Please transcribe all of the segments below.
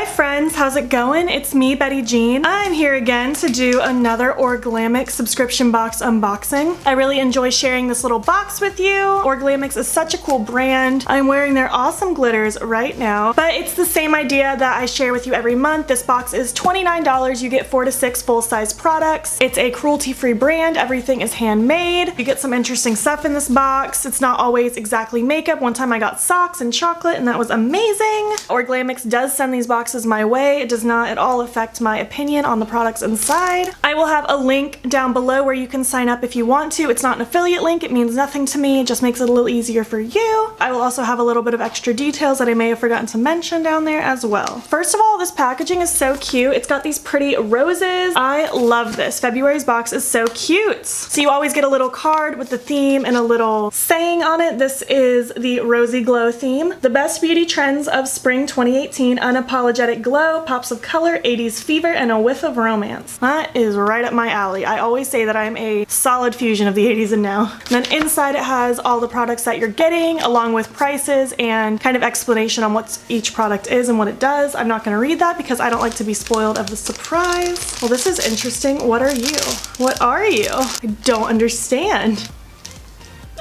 Hi friends, how's it going? It's me, Betty Jean. I'm here again to do another Orglamix subscription box unboxing. I really enjoy sharing this little box with you. Orglamix is such a cool brand. I'm wearing their awesome glitters right now, but it's the same idea that I share with you every month. This box is $29. You get 4 to 6 full-size products. It's a cruelty-free brand. Everything is handmade. You get some interesting stuff in this box. It's not always exactly makeup. One time I got socks and chocolate and that was amazing. Orglamix does send these boxes my way. It does not at all affect my opinion on the products inside. I will have a link down below where you can sign up if you want to. It's not an affiliate link. It means nothing to me. It just makes it a little easier for you. I will also have a little bit of extra details that I may have forgotten to mention down there as well. First of all, this packaging is so cute. It's got these pretty roses. I love this. February's box is so cute. So you always get a little card with the theme and a little saying on it. This is the Rosy Glow theme. The best beauty trends of spring 2018, unapologetic glow, pops of color, 80s fever, and a whiff of romance. That is right up my alley. I always say that I'm a solid fusion of the 80s and now. And then inside it has all the products that you're getting, along with prices and kind of explanation on what each product is and what it does. I'm not going to read that because I don't like to be spoiled of the surprise. Well, this is interesting. What are you? What are you? I don't understand.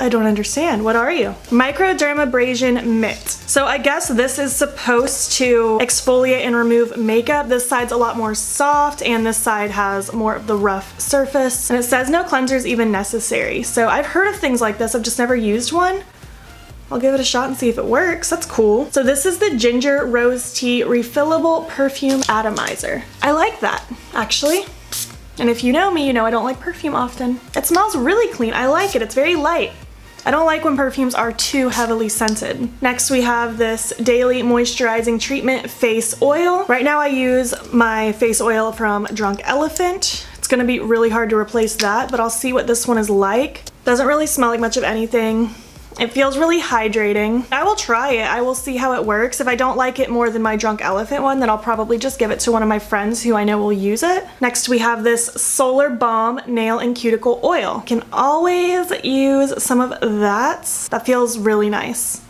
I don't understand. What are you? Microdermabrasion Mitt. So I guess this is supposed to exfoliate and remove makeup. This side's a lot more soft and this side has more of the rough surface. And it says no cleansers even necessary. So I've heard of things like this. I've just never used one. I'll give it a shot and see if it works. That's cool. So this is the Ginger Rose Tea Refillable Perfume Atomizer. I like that, actually. And if you know me, you know I don't like perfume often. It smells really clean. I like it. It's very light. I don't like when perfumes are too heavily scented. Next we have this Daily Moisturizing Treatment Face Oil. Right now I use my face oil from Drunk Elephant. It's gonna be really hard to replace that, but I'll see what this one is like. Doesn't really smell like much of anything. It feels really hydrating. I will try it. I will see how it works. If I don't like it more than my Drunk Elephant one, then I'll probably just give it to one of my friends who I know will use it. Next we have this Solar Balm Nail and Cuticle Oil. Can always use some of that. That feels really nice.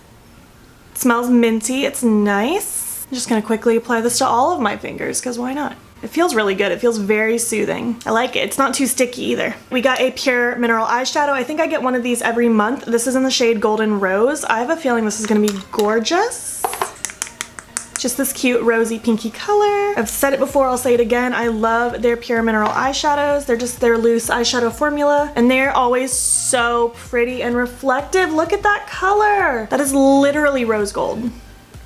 It smells minty. It's nice. I'm just gonna quickly apply this to all of my fingers because why not? It feels really good. It feels very soothing. I like it. It's not too sticky either. We got a Pure Mineral Eyeshadow. I think I get one of these every month. This is in the shade Golden Rose. I have a feeling this is gonna be gorgeous. Just this cute rosy pinky color. I've said it before, I'll say it again. I love their Pure Mineral eyeshadows. They're just their loose eyeshadow formula. And they're always so pretty and reflective. Look at that color. That is literally rose gold.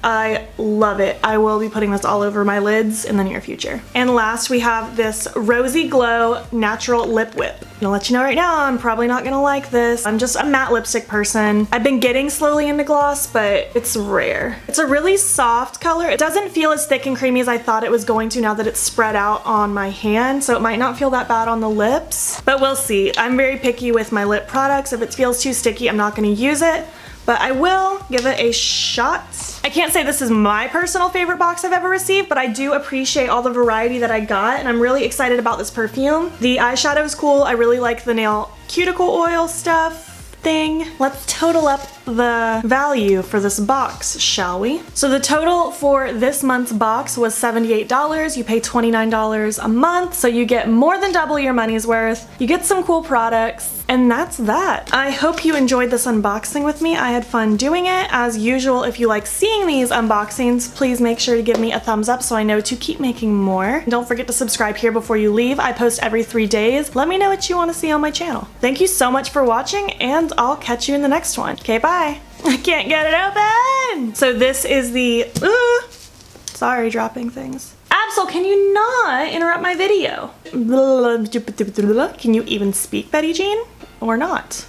I love it. I will be putting this all over my lids in the near future. And last we have this Rosy Glow Natural Lip Whip. I'm gonna let you know right now, I'm probably not gonna like this. I'm just a matte lipstick person. I've been getting slowly into gloss, but it's rare. It's a really soft color. It doesn't feel as thick and creamy as I thought it was going to now that it's spread out on my hand, so it might not feel that bad on the lips, but we'll see. I'm very picky with my lip products. If it feels too sticky, I'm not gonna use it, but I will give it a shot. I can't say this is my personal favorite box I've ever received, but I do appreciate all the variety that I got, and I'm really excited about this perfume. The eyeshadow is cool. I really like the nail cuticle oil stuff thing. Let's total up the value for this box, shall we? So the total for this month's box was $78. You pay $29 a month, so you get more than double your money's worth. You get some cool products, and that's that. I hope you enjoyed this unboxing with me. I had fun doing it. As usual, if you like seeing these unboxings, please make sure to give me a thumbs up so I know to keep making more. Don't forget to subscribe here before you leave. I post every 3 days. Let me know what you want to see on my channel. Thank you so much for watching, and I'll catch you in the next one. Okay, bye. I can't get it open! So this is the, sorry, dropping things. Absol, can you not interrupt my video? Can you even speak, Betty Jean? Or not?